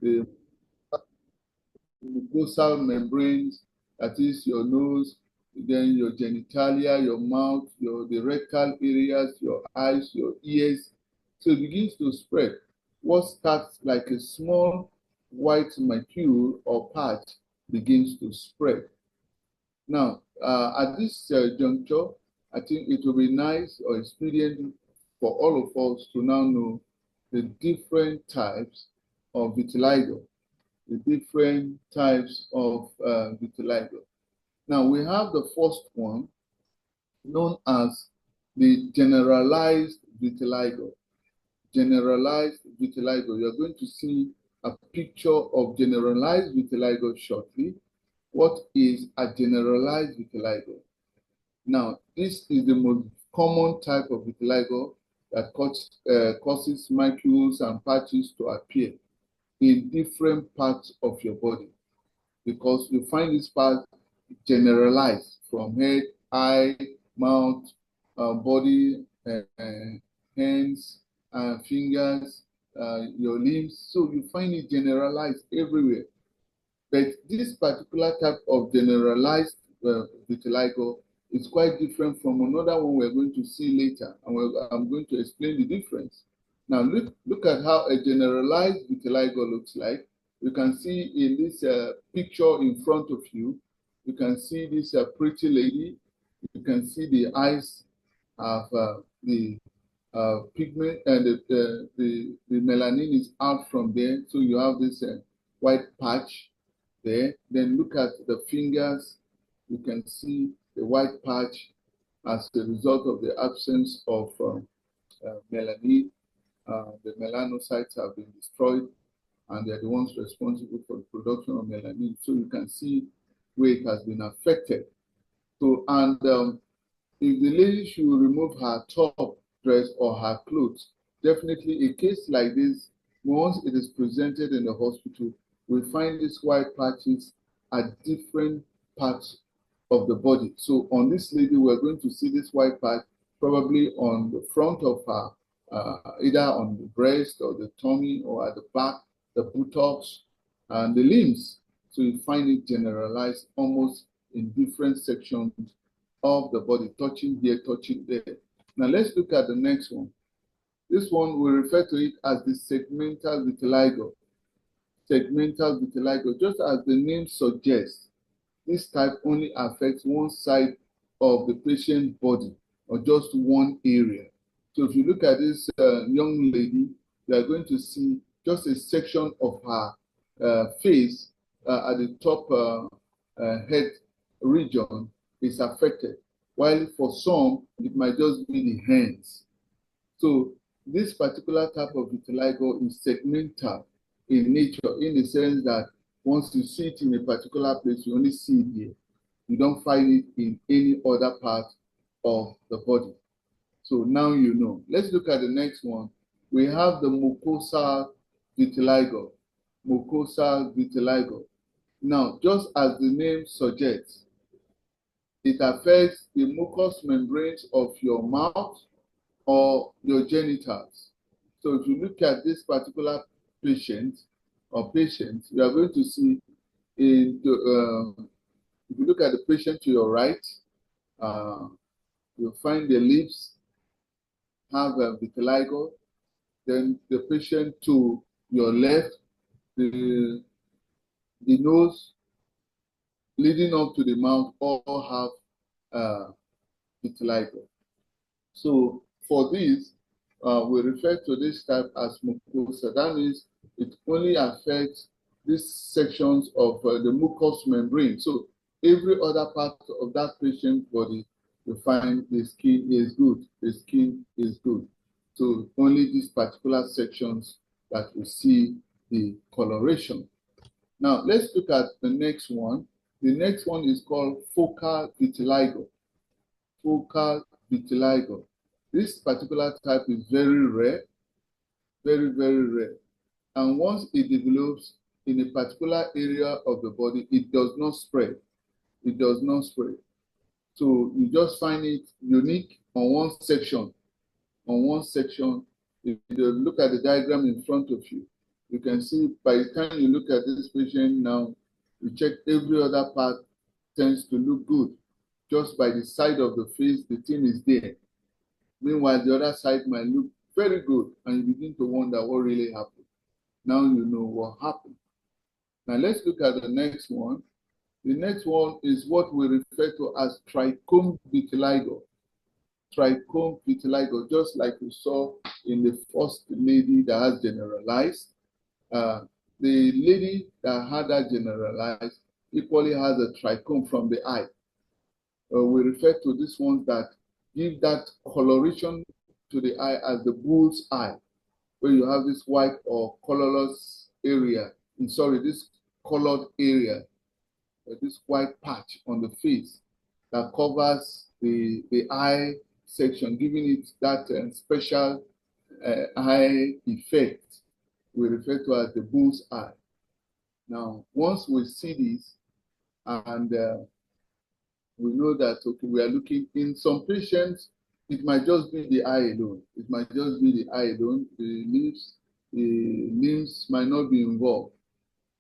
the mucosal membranes, that is your nose, then your genitalia, your mouth, the rectal areas, your eyes, your ears. So it begins to spread. What starts like a small white macule or patch begins to spread. Now, at this juncture, I think it will be nice or expedient for all of us to now know the different types of vitiligo. The different types of vitiligo. Now we have the first one known as the generalized vitiligo. Generalized vitiligo. You're going to see a picture of generalized vitiligo shortly. What is a generalized vitiligo? Now, this is the most common type of vitiligo that causes macules and patches to appear in different parts of your body, because you find this part generalized from head, eye, mouth, body, hands, fingers, your limbs. So you find it generalized everywhere. But this particular type of generalized vitiligo is quite different from another one we're going to see later, and I'm going to explain the difference. Now look at how a generalized vitiligo looks like. You can see in this picture in front of you, you can see this pretty lady. You can see the eyes of the pigment, and the melanin is out from there. So you have this white patch there. Then look at the fingers. You can see the white patch as a result of the absence of melanin. The melanocytes have been destroyed, and they're the ones responsible for the production of melanin. So you can see where it has been affected. So, and if the lady should remove her top dress or her clothes, definitely a case like this, once it is presented in the hospital, we find these white patches at different parts of the body. So on this lady, we're going to see this white patch probably on the front of her, either on the breast or the tummy or at the back, the buttocks, and the limbs. So you find it generalized almost in different sections of the body, touching here, touching there. Now let's look at the next one. This one, we refer to it as the segmental vitiligo. Segmental vitiligo, just as the name suggests, this type only affects one side of the patient's body or just one area. So if you look at this young lady, you are going to see just a section of her face at the top head region is affected, while for some, it might just be the hands. So this particular type of vitiligo is segmental in nature, in the sense that once you see it in a particular place, you only see it here. You don't find it in any other part of the body. So now you know. Let's look at the next one. We have the mucosal vitiligo. Mucosal vitiligo. Now, just as the name suggests, it affects the mucous membranes of your mouth or your genitals. So if you look at this particular patient or patients, you are going to see if you look at the patient to your right, you'll find the lips have a vitiligo. Then the patient to your left, the nose leading up to the mouth all have vitiligo. So for this, we refer to this type as mucosa. That means it only affects these sections of the mucous membrane. So every other part of that patient's body, you find the skin is good. The skin is good. So only these particular sections that we see the coloration. Now let's look at the next one. The next one is called focal vitiligo. Focal vitiligo. This particular type is very rare, very, very rare. And once it develops in a particular area of the body, it does not spread. It does not spread. So you just find it unique on one section. On one section, if you look at the diagram in front of you, You can see by the time you look at this patient now, you check every other part tends to look good. Just by the side of the face, the thing is there. Meanwhile, the other side might look very good, and you begin to wonder what really happened. Now you know what happened. Now let's look at the next one. The next one is what we refer to as trichome vitiligo. Trichome vitiligo, just like we saw in the first lady that has generalized. The lady that had that generalized equally has a trichome from the eye. We refer to this one that give that coloration to the eye as the bull's eye, where you have this white or colorless area, this colored area, this white patch on the face that covers the eye section, giving it that special eye effect we refer to as the bull's eye. Now, once we see this, and we know that, okay, we are looking in some patients, it might just be the eye alone. It might just be the eye alone. The limbs might not be involved.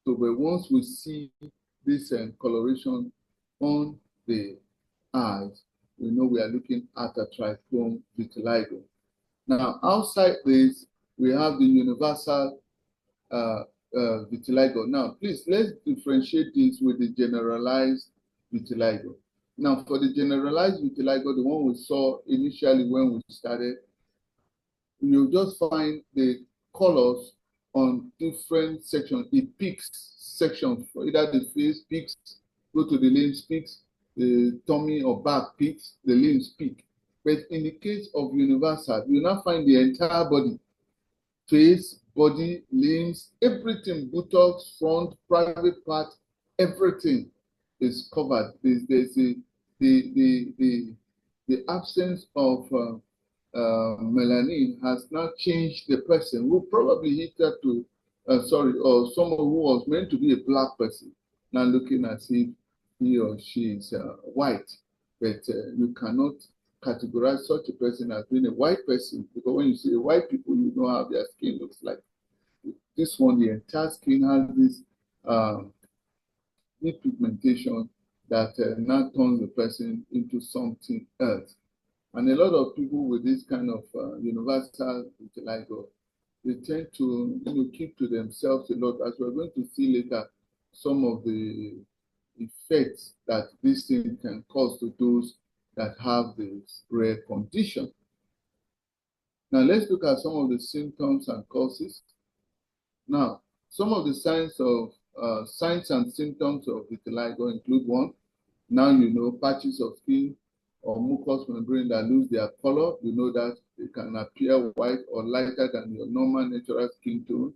So, but once we see this coloration on the eyes, we know we are looking at a trichome vitiligo. Now, outside this, we have the universal vitiligo. Now, please, let's differentiate this with the generalized vitiligo. Now, for the generalized vitiligo, the one we saw initially when we started, you'll just find the colors on different sections. It peaks sections, for either the face peaks, go to the limbs peaks, the tummy or back peaks, the limbs peak. But in the case of universal, you now find the entire body, face, body, limbs, everything, buttocks, front, private part, everything is covered. There's the absence of melanin has now changed the person who probably hit that to, or someone who was meant to be a black person, now looking as if he or she is white. But you cannot categorize such a person as being a white person, because when you see white people, you know how their skin looks like. This one, the entire skin has this pigmentation that now turns the person into something else. And a lot of people with this kind of universal vitiligo, they tend to keep to themselves a lot. As we're going to see later, some of the effects that this thing can cause to those that have this rare condition. Now let's look at some of the symptoms and causes. Now, some of the signs and symptoms of vitiligo include: one, now you know, patches of skin or mucous membrane that lose their color. You know that they can appear white or lighter than your normal natural skin tone.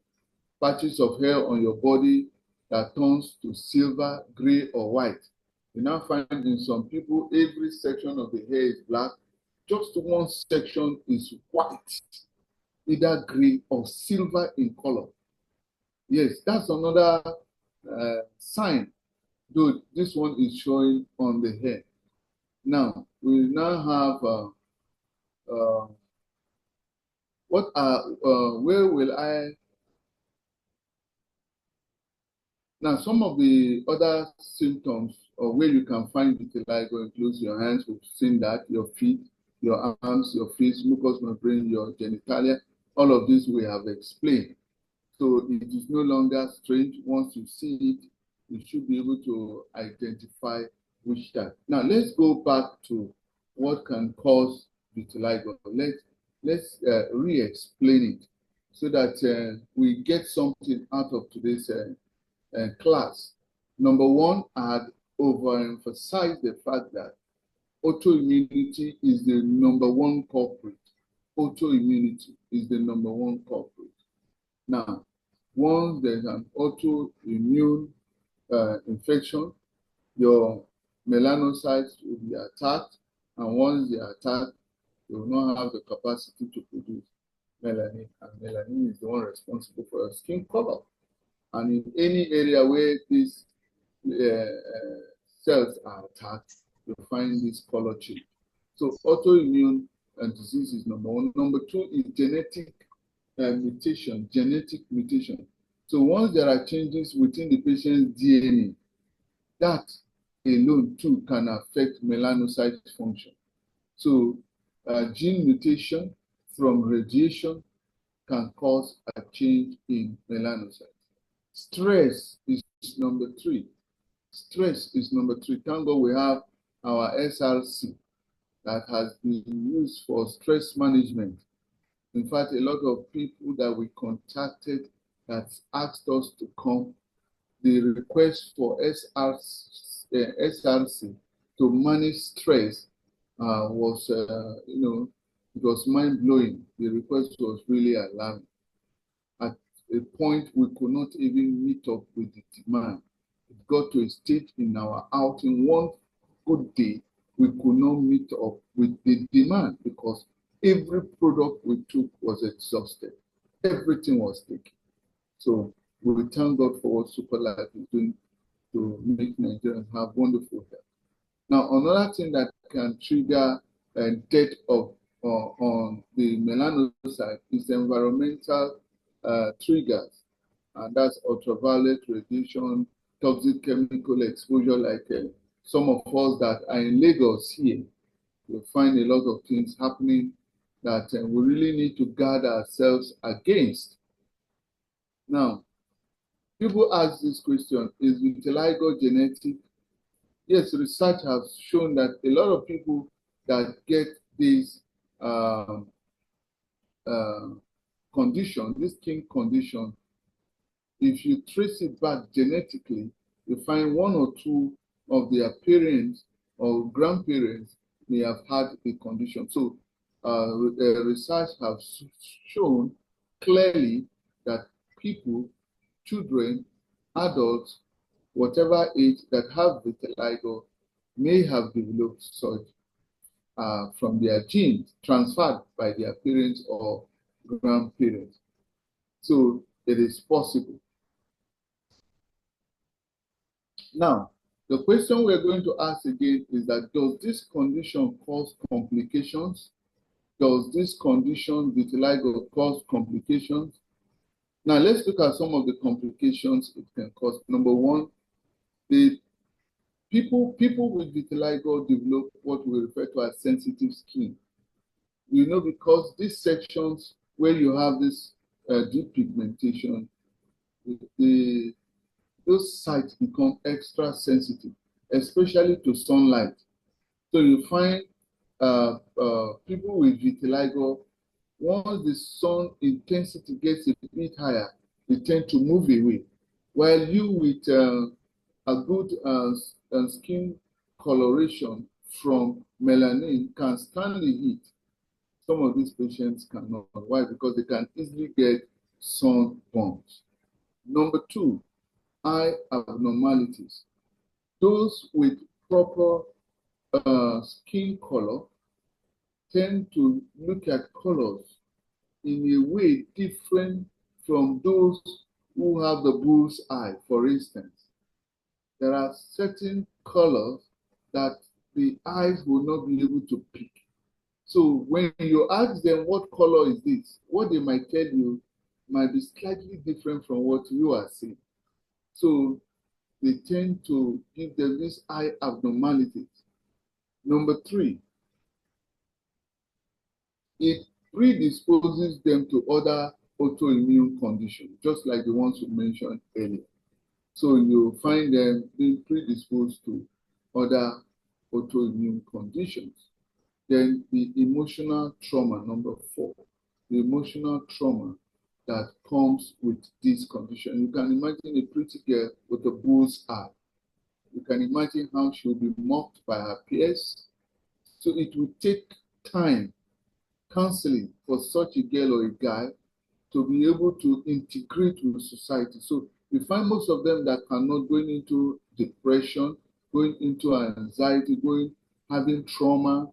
Patches of hair on your body that turns to silver, gray, or white. You now find in some people, every section of the hair is black. Just one section is white, either gray or silver in color. Yes, that's another sign, though this one is showing on the hair. Now, we now have where will I? Now, some of the other symptoms or where you can find vitiligo includes your hands, we've seen that, your feet, your arms, your face, mucous membrane, your genitalia. All of this we have explained. So it is no longer strange. Once you see it, you should be able to identify which type. Now, let's go back to what can cause vitiligo. Let's re-explain it so that we get something out of today's class. Number one, I had overemphasized the fact that autoimmunity is the number one culprit. Autoimmunity is the number one culprit. Now, once there's an autoimmune infection, your melanocytes will be attacked, and once they are attacked, they will not have the capacity to produce melanin, and melanin is the one responsible for your skin color. And in any area where these cells are attacked, you'll find this color change. So autoimmune disease is number one. Number two is genetic mutation. So once there are changes within the patient's DNA, that alone too can affect melanocyte function. So gene mutation from radiation can cause a change in melanocytes. Stress is number three. Stress is number three. Thank God we have our SRC that has been used for stress management. In fact, a lot of people that we contacted that asked us to come, the request for SRC to manage stress was, it was mind-blowing. The request was really alarming. At a point, we could not even meet up with the demand. It got to a stage in our outing, one good day, we could not meet up with the demand because every product we took was exhausted. Everything was taken. So we thank God for what Superlife is doing to make Nigerians have wonderful health. Now, another thing that can trigger death of on the melanocyte is environmental triggers, and that's ultraviolet radiation, toxic chemical exposure, like some of us that are in Lagos here. You'll find a lot of things happening that we really need to guard ourselves against. Now, people ask this question, is vitiligo genetic? Yes, research has shown that a lot of people that get this condition, this skin condition, if you trace it back genetically, you find one or two of their parents or grandparents may have had the condition. So research has shown clearly that people, children, adults, whatever age that have vitiligo may have developed such from their genes transferred by their parents or grandparents. So it is possible. Now, the question we're going to ask again is that, does this condition cause complications? Does this condition, vitiligo, cause complications? Now, let's look at some of the complications it can cause. Number one, the people with vitiligo develop what we refer to as sensitive skin. You know, because these sections where you have this deep pigmentation, those sites become extra sensitive, especially to sunlight. So you find people with vitiligo, once the sun intensity gets a bit higher, they tend to move away. While you with a good skin coloration from melanin can stand the heat, some of these patients cannot. Why? Because they can easily get sunburns. Number two, eye abnormalities. Those with proper skin color tend to look at colors in a way different from those who have the bull's eye. For instance, there are certain colors that the eyes will not be able to pick. So when you ask them what color is this, what they might tell you might be slightly different from what you are seeing. So they tend to give them these eye abnormalities. Number three, it predisposes them to other autoimmune conditions, just like the ones we mentioned earlier. So you find them being predisposed to other autoimmune conditions. Then the emotional trauma, number four, the emotional trauma that comes with this condition. You can imagine a pretty girl with a bull's eye. You can imagine how she'll be mocked by her peers. So it will take time, counseling for such a girl or a guy to be able to integrate with society. So you find most of them that cannot going into depression, going into anxiety, having trauma,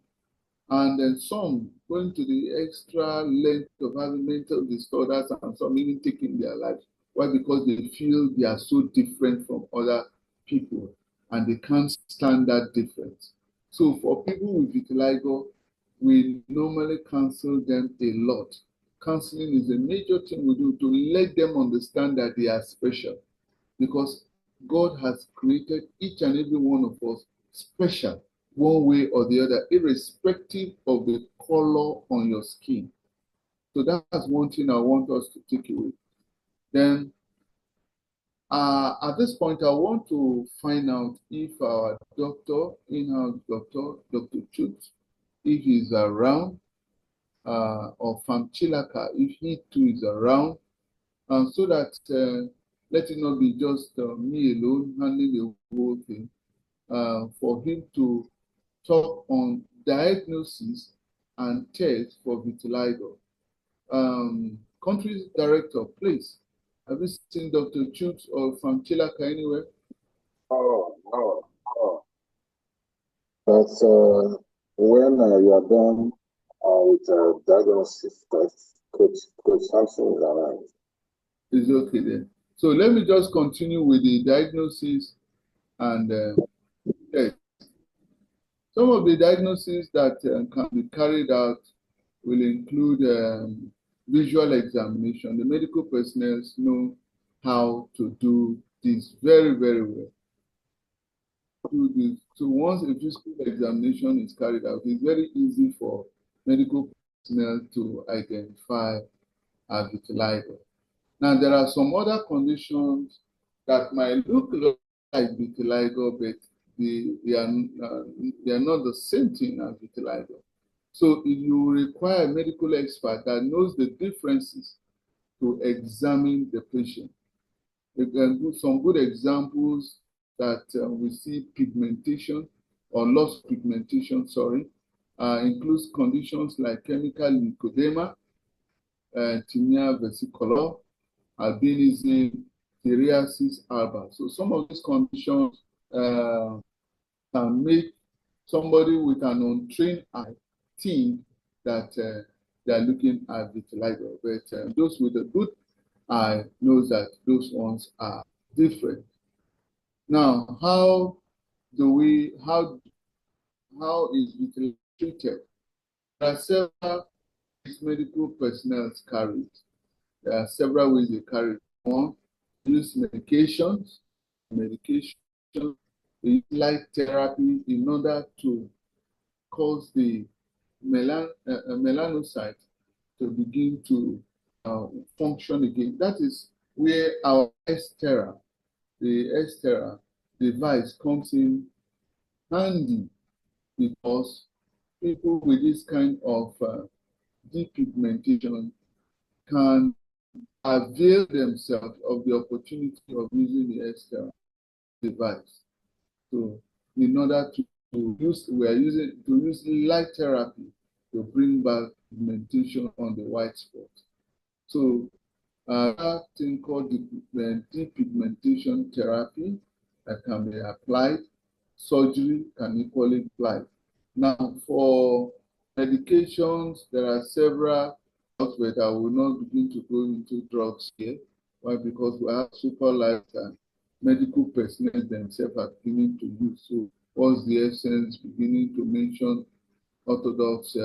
and then some going to the extra length of having mental disorders and some even taking their lives. Why? Because they feel they are so different from other people and they can't stand that difference. So for people with vitiligo, we normally counsel them a lot. counseling is a major thing we do to let them understand that they are special, because God has created each and every one of us special one way or the other, irrespective of the color on your skin. So that's one thing I want us to take away. Then at this point, I want to find out if our doctor, in-house doctor, Dr. Chut, if he's around, or Famchilaka, if he too is around, so that let it not be just me alone handling the whole thing, for him to talk on diagnosis and test for vitiligo. Country director, please. Have you seen Dr. Chut or Famchilaka anywhere? Oh, no, no. But when you are done with diagnosis test, Coach Samson is around. It's okay then. So let me just continue with the diagnosis and test. Some of the diagnoses that can be carried out will include visual examination. The medical personnel know how to do this very, very well. Do this. So once a physical examination is carried out, it's very easy for medical personnel to identify vitiligo. Now, there are some other conditions that might look like vitiligo, but they are not the same thing as vitiligo. So if you require a medical expert that knows the differences to examine the patient, you can do some good examples that we see pigmentation or loss of pigmentation, includes conditions like chemical leukodema, tinea versicolor, albinism, psoriasis alba. So some of these conditions can make somebody with an untrained eye think that they are looking at vitiligo. But those with a good eye knows that those ones are different. Now, how is vitiligo treated? There are several medical personnel carry it. There are several ways they carry it. One, use medications, light therapy in order to cause the melanocytes to begin to function again. That is where our the Estera device comes in handy, because people with this kind of depigmentation can avail themselves of the opportunity of using the Estera device. So in order to use light therapy to bring back pigmentation on the white spot. So that thing called depigmentation therapy that can be applied. Surgery can equally apply. Now, for medications, there are several drugs, but I will not begin to go into drugs here. Why? Because we have super light and medical personnel themselves are beginning to use. So what's the essence beginning to mention orthodox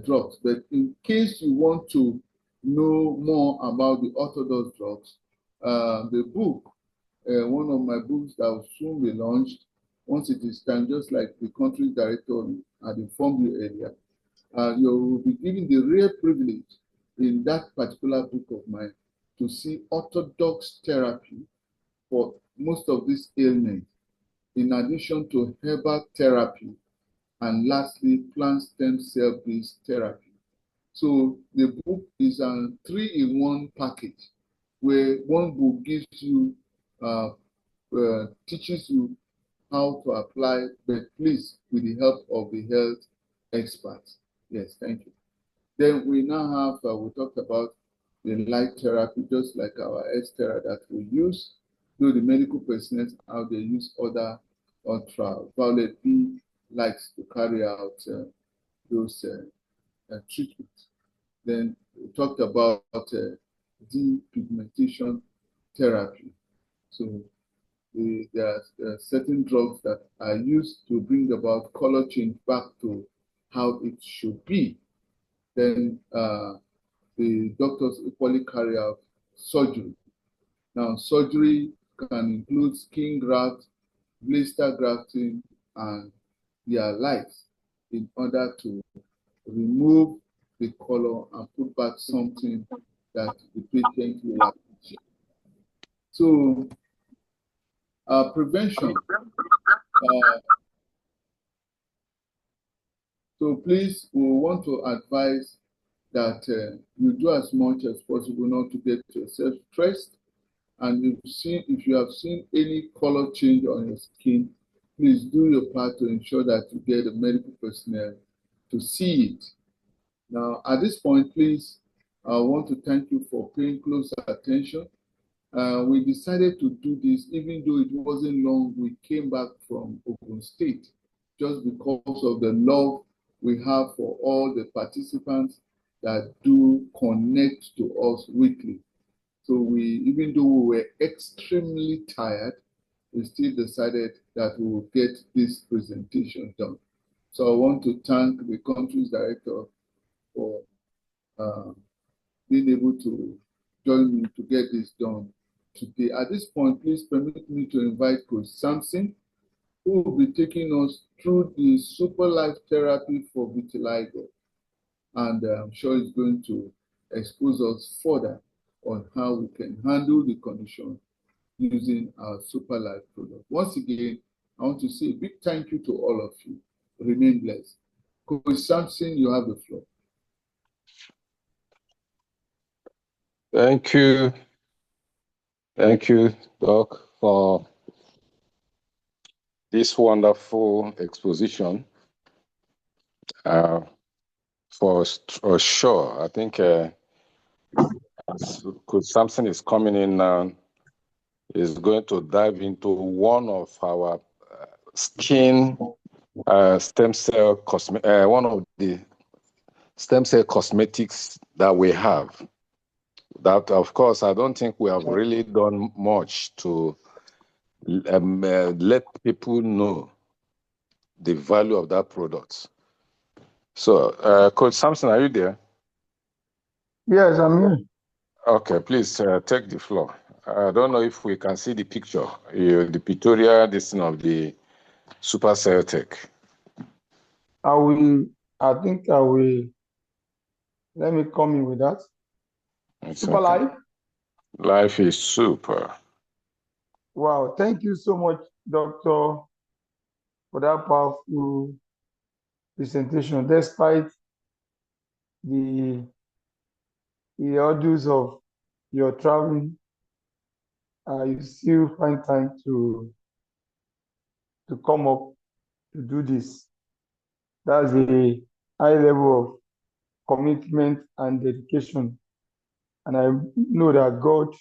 drugs? But in case you want to know more about the orthodox drugs, the book, one of my books that will soon be launched, once it is done, just like the country director had informed you earlier, you will be given the rare privilege in that particular book of mine to see orthodox therapy for most of these ailments, in addition to herbal therapy, and lastly, plant stem cell-based therapy. So the book is a 3-in-1 package, where one book gives you, teaches you how to apply, but please with the help of the health experts. Yes, thank you. Then we now have, we talked about the light therapy, just like our Estera that we use. Though the medical personnel, how they use other ultraviolet B lights to carry out those treatments. Then we talked about depigmentation therapy. So there are certain drugs that are used to bring about color change back to how it should be. Then the doctors equally carry out surgery. Now, surgery can include skin graft, blister grafting, and their likes in order to remove the color and put back something that the patient will appreciate. So, prevention. So please, we want to advise that you do as much as possible not to get yourself stressed. And if you have seen any color change on your skin, please do your part to ensure that you get a medical personnel to see it. Now, at this point, please, I want to thank you for paying close attention. We decided to do this, even though it wasn't long, we came back from Ogun State, just because of the love we have for all the participants that do connect to us weekly. So even though we were extremely tired, we still decided that we will get this presentation done. So I want to thank the country's director for being able to join me to get this done today. At this point, please permit me to invite Coach Sampson, who will be taking us through the super life therapy for vitiligo. And I'm sure he's going to expose us further on how we can handle the condition using our super life product. Once again, I want to say a big thank you to all of you. Remain blessed. Coach Sampson, you have the floor. Thank you. Thank you, Doc, for this wonderful exposition. For sure, I think Coach Sampson is coming in now, is going to dive into one of our skin stem cell one of the stem cell cosmetics that we have. That, of course, I don't think we have really done much to let people know the value of that product. So, Coach Sampson, are you there? Yes, I'm here. Okay, please take the floor. I don't know if we can see the picture, the pictorial listing of the Super Cell Tech. I think I will, let me come in with that. It's Super okay. Life. Life is super. Wow, thank you so much, Doctor, for that powerful presentation. Despite the orders of your traveling, you still find time to come up to do this. That's a high level of commitment and dedication. And I know that God,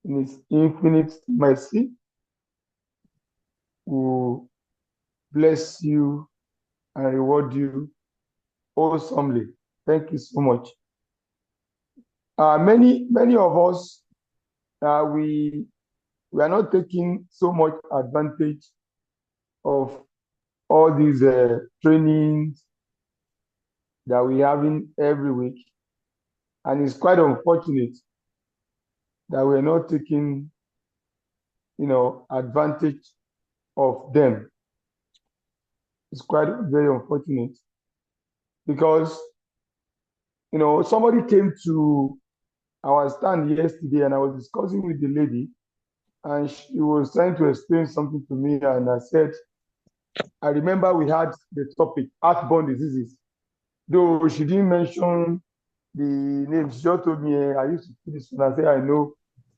in His infinite mercy, will bless you and reward you awesomely. Thank you so much. Many of us, we are not taking so much advantage of all these trainings that we having every week, and it's quite unfortunate that we're not taking, advantage of them. It's quite very unfortunate because, somebody came to our stand yesterday and I was discussing with the lady and she was trying to explain something to me, and I said, I remember we had the topic, heartburn diseases. Though she didn't mention the name, she just told me, I used to do this, and I said, I know,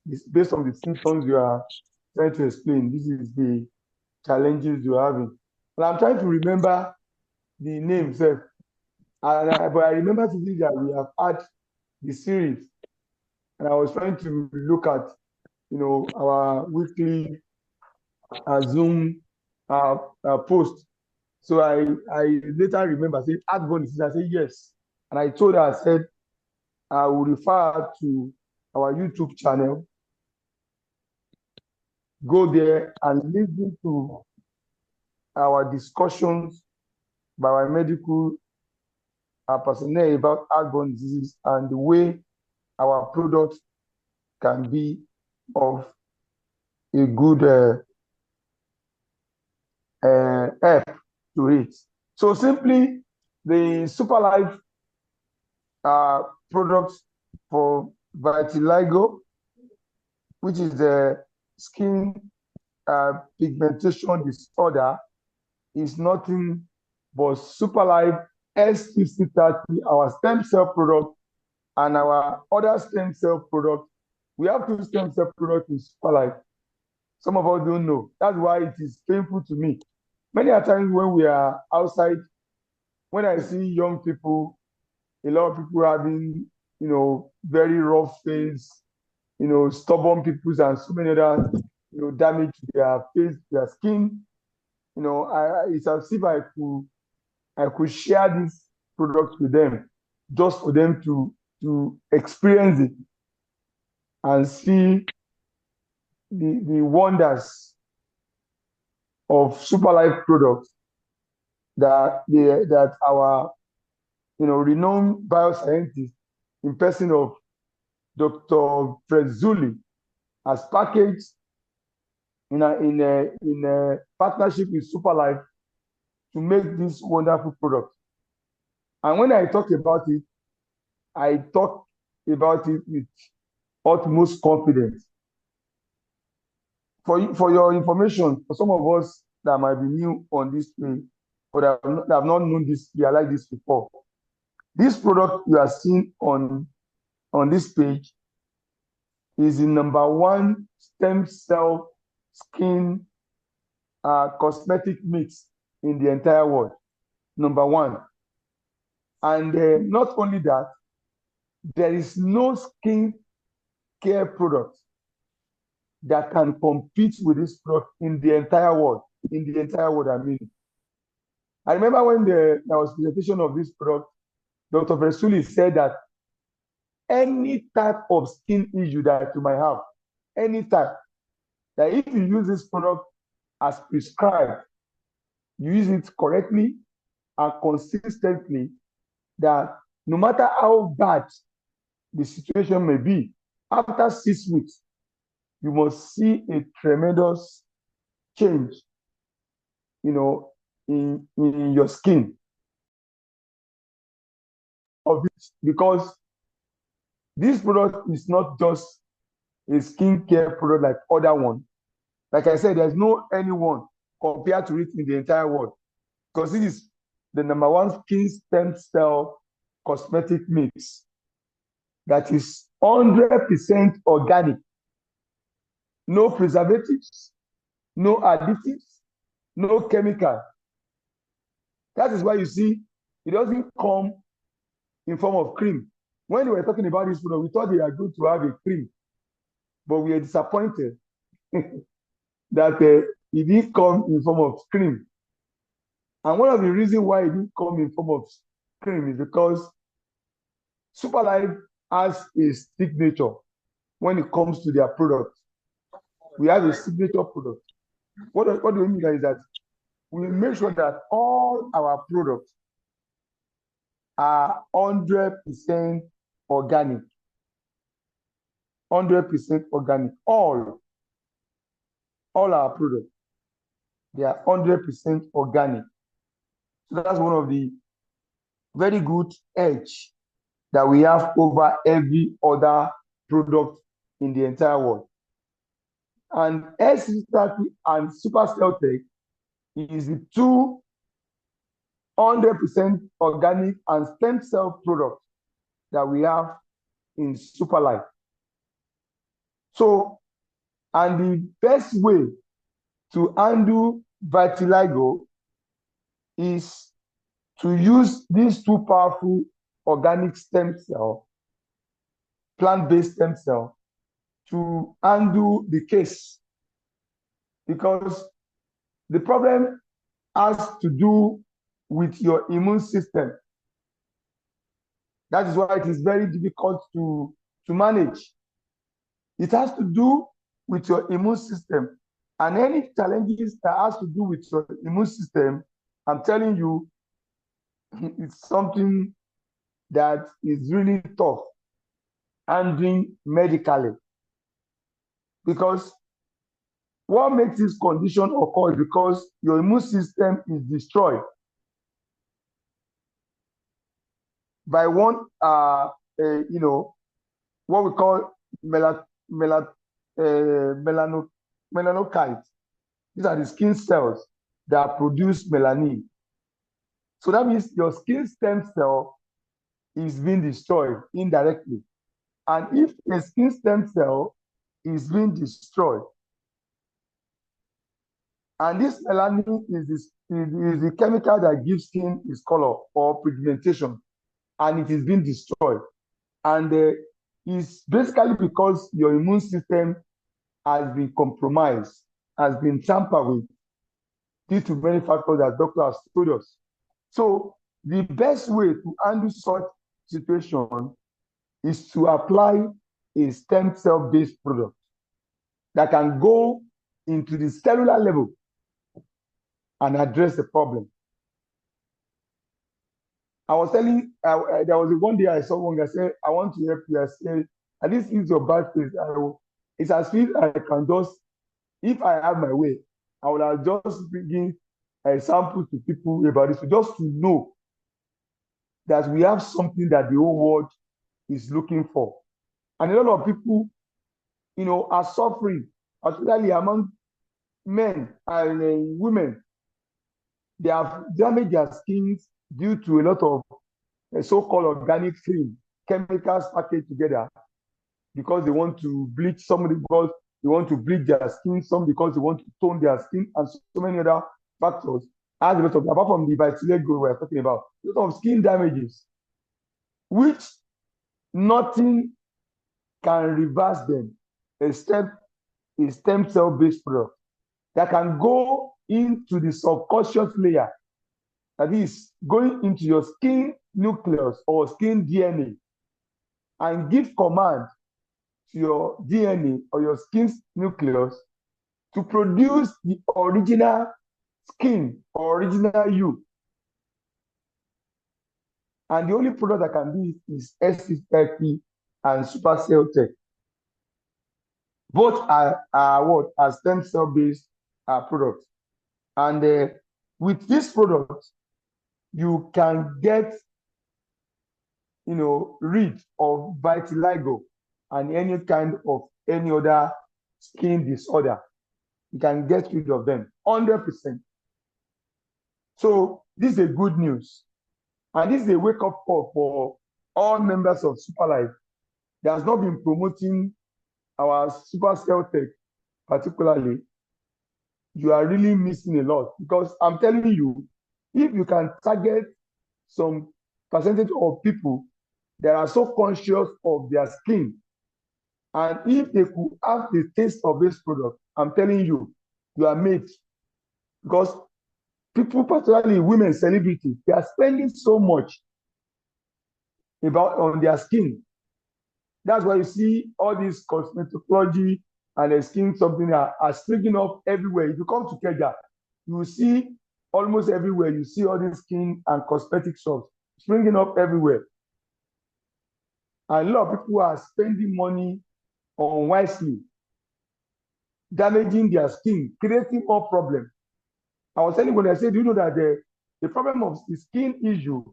it's based on the symptoms you are trying to explain. This is the challenges you're having. And I'm trying to remember the name itself. But I remember today that we have had the series, and I was trying to look at, our weekly Zoom post. So I later remember saying, heartburn disease. I said, yes. And I told her, I said, I will refer her to our YouTube channel. Go there and listen to our discussions by our medical our personnel about airborne diseases and the way our products can be of a good help to it. So simply, the SuperLife products for vitiligo, which is the skin pigmentation disorder, is nothing but SuperLife S5030, our stem cell product, and our other stem cell product. We have 2 stem cell products in SuperLife. Some of us don't know. That's why it is painful to me. Many a times when we are outside, when I see young people, a lot of people having, very rough face, stubborn people and so many other, damage to their face, their skin. It's as if I could share this product with them, just for them to experience it and see the wonders of SuperLife products that our renowned bioscientist in person of Dr. Frezzuli has packaged in a partnership with SuperLife to make this wonderful product. And when I talk about it with utmost confidence. For your information, for some of us that might be new on this page, or that have not known this, realized this before, this product you are seeing on this page is the #1 stem cell skin cosmetic mix in the entire world. #1. And not only that, there is no skin care product that can compete with this product in the entire world. In the entire world, I mean. I remember when there was presentation of this product, Dr. Versuli said that any type of skin issue that you might have, any type, that if you use this product as prescribed, you use it correctly and consistently, that no matter how bad the situation may be, after 6 weeks, you must see a tremendous change, in your skin of it, because this product is not just a skincare product like other one. Like I said, there's no anyone compared to it in the entire world, because it is the #1 skin stem cell cosmetic mix that is 100% organic, no preservatives, no additives, no chemical. That is why you see it doesn't come in form of cream. When we were talking about this product, we thought they are good to have a cream, but we are disappointed that it didn't come in form of cream. And one of the reasons why it didn't come in form of cream is because SuperLife has a signature when it comes to their product. We have a signature product. What do we mean is that we make sure that all our products are 100% organic. 100% organic. All our products, they are 100% organic. So that's one of the very good edge that we have over every other product in the entire world. And S30 and Supercell Tech is the 200% organic and stem cell products that we have in SuperLife. So, and the best way to handle vitiligo is to use these 2 powerful organic stem cell, plant-based stem cell, to handle the case. Because the problem has to do with your immune system. That is why it is very difficult to manage. It has to do with your immune system. And any challenges that has to do with your immune system, I'm telling you, it's something that is really tough handling medically, because what makes this condition occur is because your immune system is destroyed by one, what we call mela, mela, melanocytes. These are the skin cells that produce melanin. So that means your skin stem cell is being destroyed indirectly. And if a skin stem cell is being destroyed, and this melanin is the chemical that gives skin its color or pigmentation, and it is being destroyed. And it's basically because your immune system has been compromised, has been tampered with due to many factors that doctors have told us. So the best way to handle such situation is to apply a stem cell-based product that can go into the cellular level and address the problem. I was telling, there was one day I saw one guy say, I want to help you. I said, at least use your bad face. It's as if I can just, if I have my way, I would have just bring samples to people about this, just to know that we have something that the whole world is looking for. And a lot of people, are suffering, particularly among men and women. They have damaged their skins due to a lot of so-called organic film, chemicals packaged together because they want to bleach, somebody because they want to bleach their skin, some because they want to tone their skin, and so many other factors. As a result of, apart from the vitiligo we're talking about, a lot of skin damages, which nothing can reverse them except a stem cell-based product that can go into the subconscious layer, that is going into your skin nucleus or skin DNA, and give command to your DNA or your skin nucleus to produce the original skin or original you. And the only product that can do it is SCP and supercell tech. Both are stem cell based products. And with this product, you can get rid of vitiligo and any other skin disorder. You can get rid of them 100%. So this is a good news. And this is a wake-up call for all members of Superlife that has not been promoting our super cell tech particularly. You are really missing a lot, because I'm telling you, if you can target some percentage of people that are so conscious of their skin, and if they could have the taste of this product, I'm telling you, you are made. Because people, particularly women, celebrities, they are spending so much on their skin. That's why you see all this cosmetology and the skin something are springing up everywhere. If you come to Kenya, you will see almost everywhere, you see all these skin and cosmetic shops springing up everywhere. And a lot of people are spending money unwisely, damaging their skin, creating more problems. I was telling when I said, do you know that the problem of the skin issue,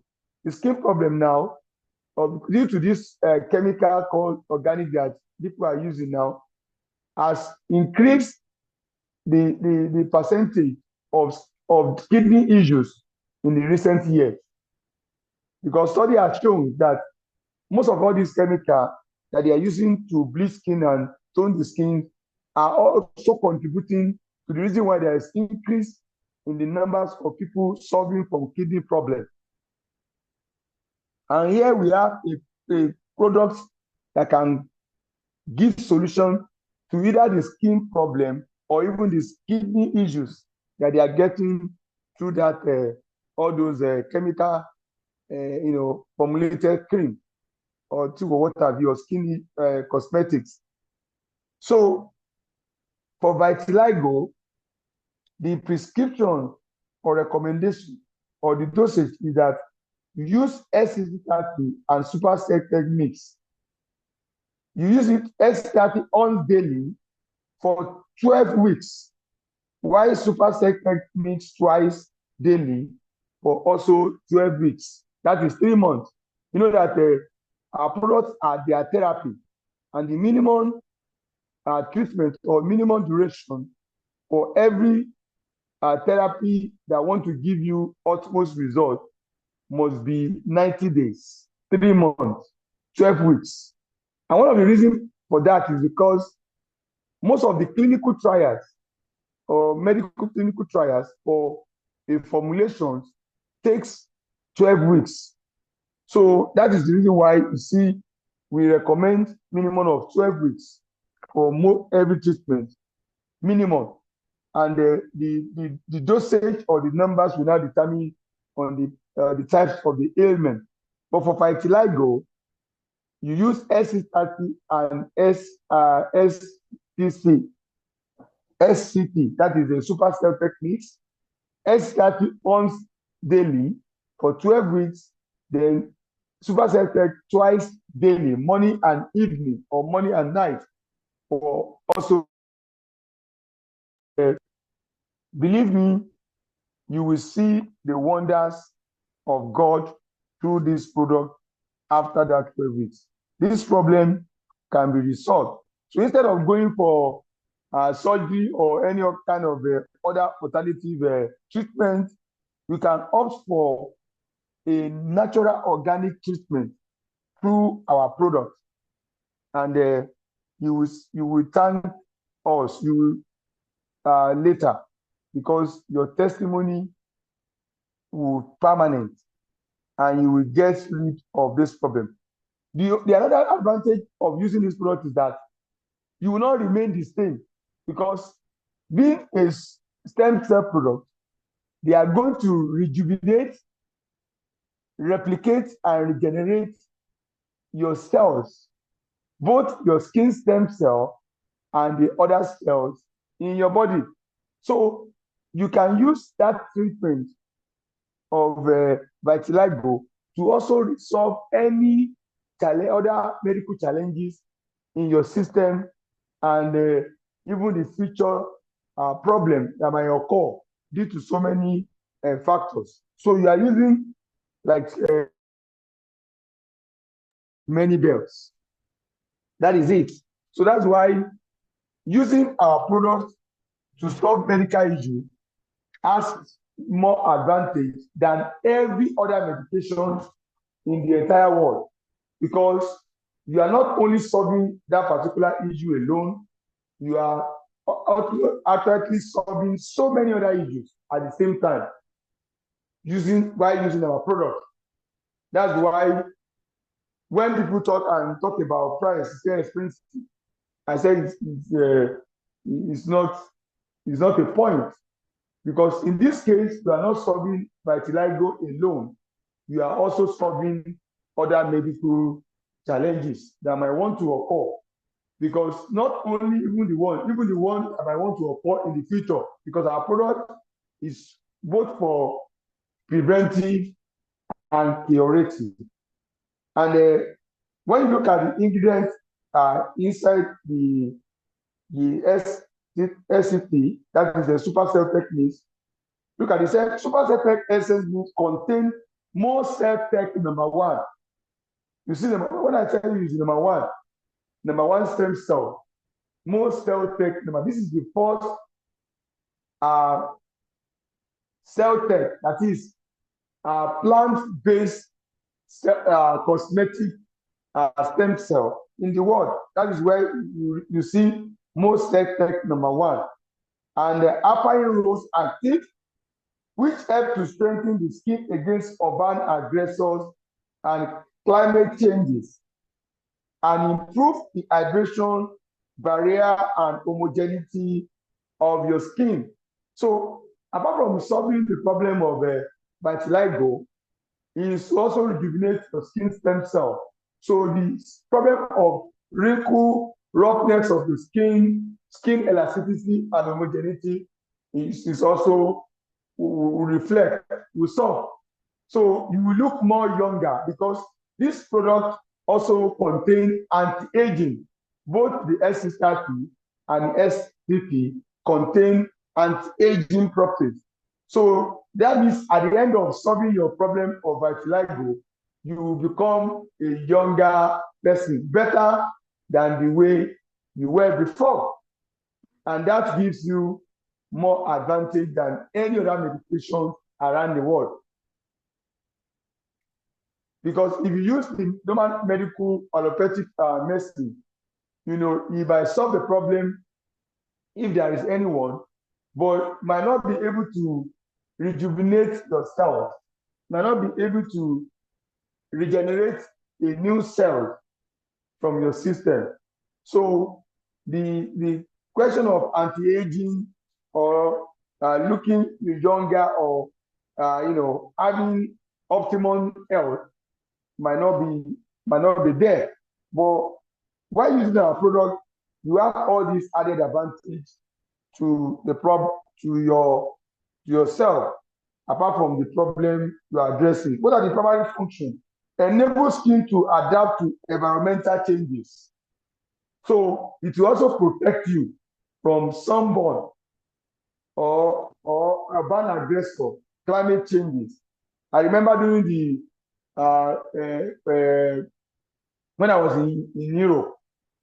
the skin problem now, due to this chemical called organic that people are using now, has increased the percentage of kidney issues in the recent years. Because study has shown that most of all these chemicals that they are using to bleach skin and tone the skin are also contributing to the reason why there is increase in the numbers of people suffering from kidney problems. And here we have a product that can give solution to either the skin problem or even the kidney issues that they are getting through that all those chemical formulated cream or what have you, or skin cosmetics. So for vitiligo, the prescription or recommendation or the dosage is that You use SC30 and supersected mix. You use it SC30 once daily for 12 weeks, while supersected mix twice daily for also 12 weeks. That is 3 months. You know that our products are their therapy, and the minimum treatment or minimum duration for every therapy that want to give you utmost result must be 90 days, 3 months, 12 weeks. And one of the reasons for that is because most of the clinical trials or medical clinical trials for a formulation takes 12 weeks. So that is the reason why you see we recommend minimum of 12 weeks for every treatment, minimum. And the dosage or the numbers will now determine on the types of the ailment. But for vitiligo, you use SC30 and SCT, that is the super cell techniques. SC30 once daily for 12 weeks, then super cell tech twice daily, morning and evening, or morning and night. Or also, believe me, you will see the wonders of God through this product after that 12 weeks. This problem can be resolved. So instead of going for surgery or any kind of other alternative treatment, you can opt for a natural organic treatment through our product. And you will thank us later, because your testimony will be permanent and you will get rid of this problem. The another advantage of using this product is that you will not remain the same, because being a stem cell product, they are going to rejuvenate, replicate, and regenerate your cells, both your skin stem cell and the other cells in your body. So you can use that treatment of vitiligo to also resolve any other medical challenges in your system, and even the future problem that might occur due to so many factors. So you are using like many bells. That is it. So that's why using our product to solve medical issue has more advantage than every other medication in the entire world, because you are not only solving that particular issue alone, you are accurately solving so many other issues at the same time by using our product. That's why when people talk about price, it's very expensive, I say it's not a point, because in this case you are not solving vitiligo alone, you are also solving other medical challenges that might want to occur, because not only even the one that might want to occur in the future, because our product is both for preventive and curative. And when you look at the ingredients inside the SCT, that is the super cell techniques, look at the super cell tech essence contain more cell tech number one. You see, when I tell you it's number one stem cell, more cell tech number. This is the first cell tech, that is plant-based cosmetic stem cell in the world. That is where you see most cell tech number one. And the upper rows active, which help to strengthen the skin against urban aggressors and climate changes, and improve the hydration barrier and homogeneity of your skin. So apart from solving the problem of vitiligo, it is also rejuvenate your skin stem cell. So the problem of wrinkle, roughness of the skin elasticity and homogeneity is also will solve. So you will look more younger because this product also contains anti-aging. Both the S30 and SPP contain anti-aging properties. So that means at the end of solving your problem of vitiligo, you will become a younger person, better than the way you were before. And that gives you more advantage than any other medication around the world. Because if you use the normal medical allopathic medicine, if I solve the problem, if there is anyone, but might not be able to rejuvenate yourself, might not be able to regenerate a new cell from your system. So the question of anti-aging or looking younger or having optimum health might not be there. But while using our product, you have all these added advantage to the problem to yourself, apart from the problem you are addressing. What are the primary functions? Enable skin to adapt to environmental changes. So it will also protect you from sunburn or urban aggressor, climate changes. I remember during the when I was in Europe,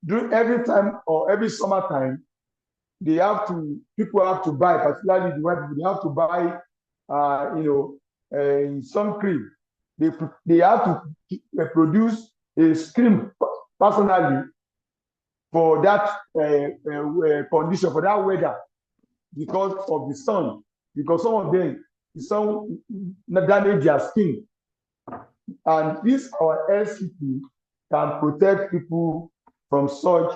during every time or every summertime, people have to buy, particularly the white people, they have to buy sun cream. They have to produce a cream personally for that condition, for that weather, because of the sun. Because some of them, the sun damage their skin. And this, our LCP, can protect people from such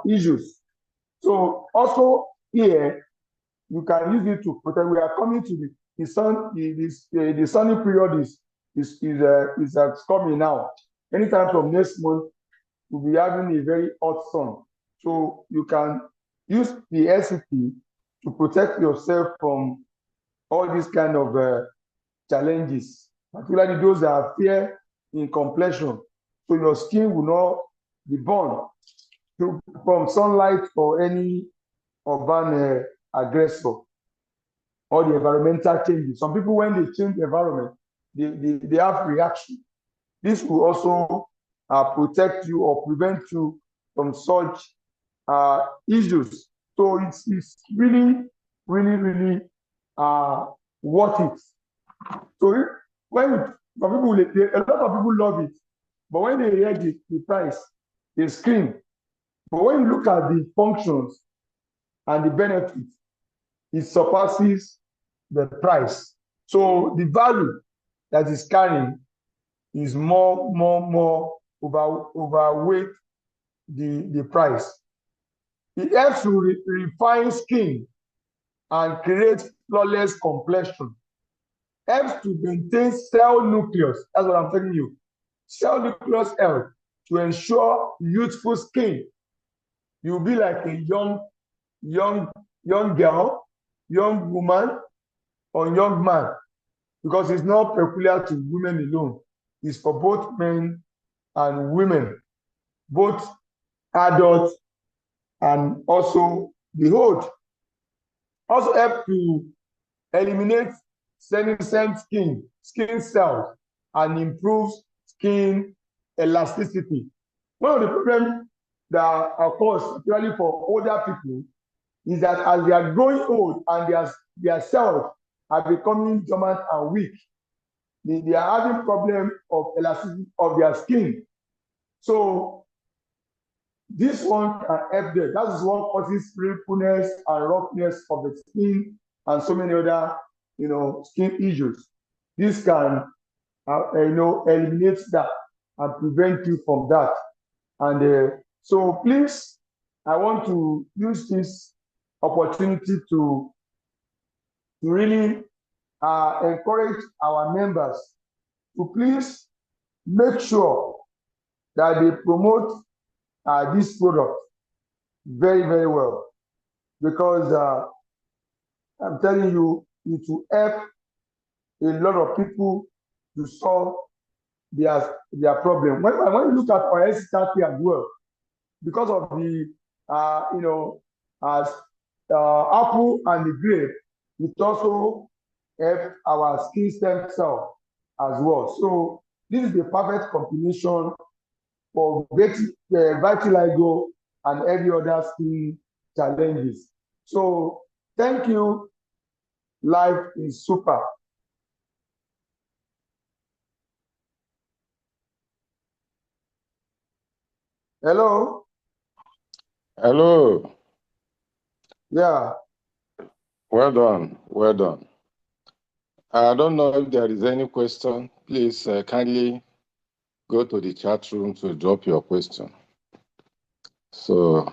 issues. So also here, you can use it to protect. We are coming to the sun. The sunny period is coming now. Anytime from next month, we'll be having a very hot sun. So you can use the LCP to protect yourself from all these kind of challenges, particularly those that are fair in complexion. So your skin will not be burned from sunlight or any urban aggressor or the environmental changes. Some people, when they change the environment, they have reaction. This will also protect you or prevent you from such issues. So it's really, really, really worth it. So a lot of people love it, but when they hear the price, they scream. But when you look at the functions and the benefits, it surpasses the price. So the value that is carrying is more overweight the price. It helps to refine skin and create flawless complexion. Helps to maintain cell nucleus. That's what I'm telling you. Cell nucleus health to ensure youthful skin. You'll be like a young girl, young woman, or young man, because it's not peculiar to women alone. It's for both men and women, both adults and also the old. Also help to eliminate senescent skin cells, and improve skin elasticity. One of the problems that occurs, particularly for older people, is that as they are growing old and their cells are becoming dormant and weak, they are having problem of elasticity of their skin. So this one can help them. That is what causes wrinkleness and roughness of the skin and so many other skin issues. This can eliminate that and prevent you from that. And so please, I want to use this opportunity to really encourage our members to please make sure that they promote this product very, very well, because I'm telling you, it will help a lot of people to solve their problem. When you look at our SC30 as well, because of the as apple and the grape, it also help our skin stem cell as well. So this is the perfect combination for vitiligo and every other skin challenges. So thank you. Life is super. Hello. Hello. Yeah. Well done. Well done. I don't know if there is any question. Please kindly go to the chat room to drop your question. So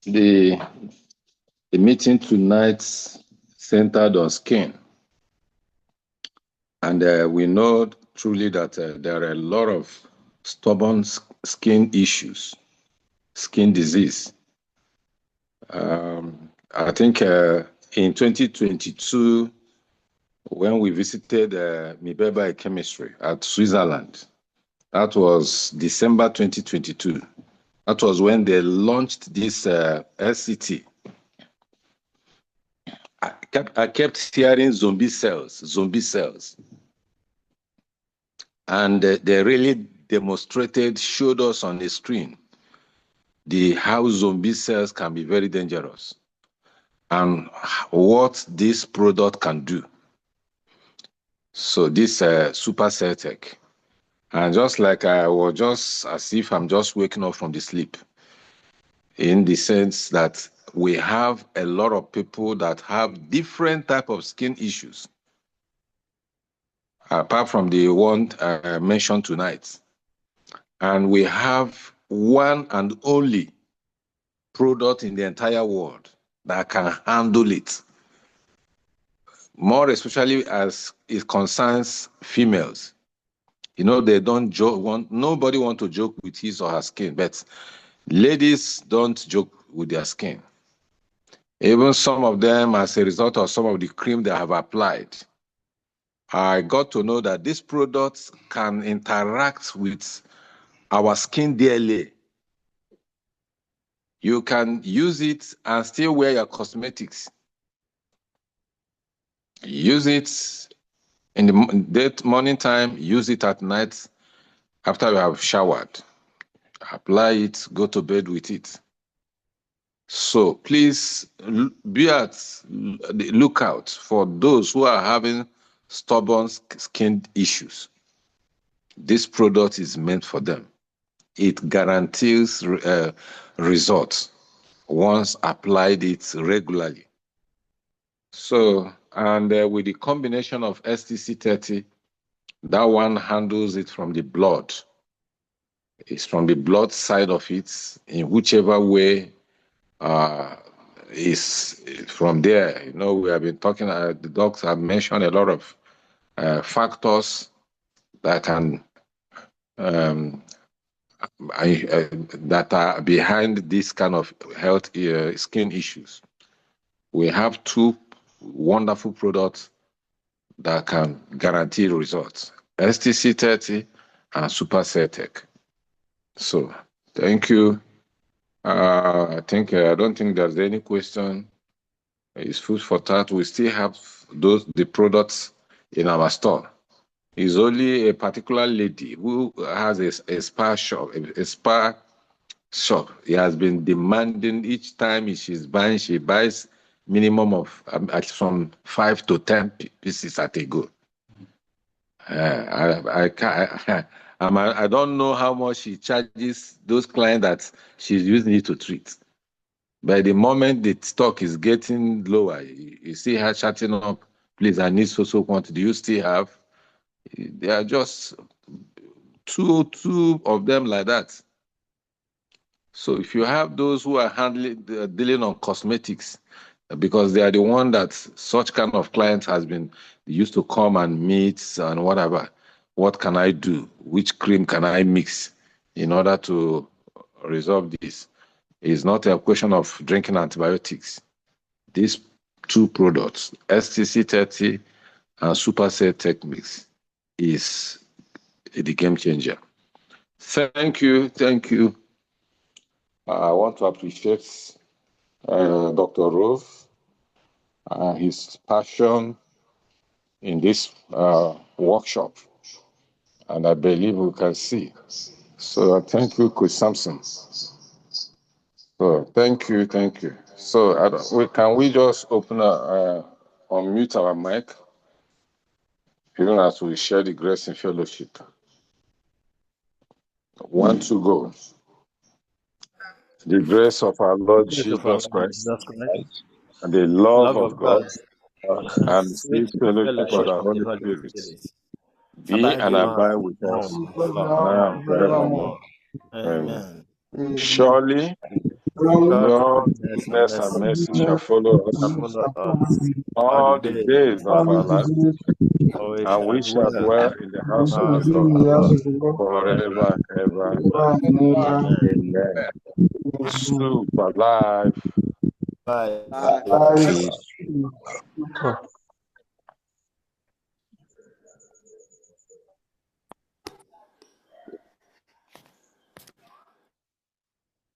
the meeting tonight centered on skin. And we know truly that there are a lot of stubborn skin issues, skin disease. I think in 2022, when we visited Mibeba Chemistry at Switzerland, that was December 2022. That was when they launched this SCT. I kept hearing zombie cells. And they really showed us on the screen how zombie cells can be very dangerous and what this product can do. So this super cell tech, and just like I was just as if I'm just waking up from the sleep, in the sense that we have a lot of people that have different type of skin issues, apart from the one I mentioned tonight. And we have one and only product in the entire world that can handle it. More especially as it concerns females. You know, they don't joke, nobody wants to joke with his or her skin, but ladies don't joke with their skin. Even some of them, as a result of some of the cream they have applied, I got to know that these products can interact with our skin DNA. You can use it and still wear your cosmetics. Use it in the morning time, use it at night after you have showered. Apply it, go to bed with it. So please be at the lookout for those who are having stubborn skin issues. This product is meant for them. It guarantees results once applied it regularly. So, and with the combination of STC30, that one handles it from the blood. It's from the blood side of it, in whichever way is from there. You know, we have been talking, the docs have mentioned a lot of factors that can, that are behind this kind of health skin issues. We have two wonderful products that can guarantee results, STC30 and Super Celtech. So thank you. I don't think there's any question. It's food for thought. We still have the products in our store. It's only a particular lady who has a spa shop, He has been demanding each time she's buying, she buys minimum of from 5 to 10 pieces at a go. I don't know how much she charges those clients that she's using it to treat. By the moment the stock is getting lower, you see her chatting up, please, I need so quantity. Do you still have? There are just two of them like that. So if you have those who are dealing on cosmetics, because they are the one that such kind of clients has been used to come and meet and whatever. What can I do? Which cream can I mix in order to resolve this? It's not a question of drinking antibiotics. These two products, STC30 and supercell techniques is the game changer. Thank you. I want to appreciate Dr. Rove and his passion in this workshop, and I believe we can see. So thank you, Coach Sampson. So thank you. So can we just unmute our mic, even as we share the grace and fellowship? 1, 2, go. The grace of our Lord Jesus Christ and the love of God and the sweet fellowship of the Holy Spirit be and abide with us now and forevermore. Amen. Surely God's goodness and mercy shall follow us all the days of our life, and we shall dwell in the house of the Lord forever and ever. Amen. Super live. Bye. Bye.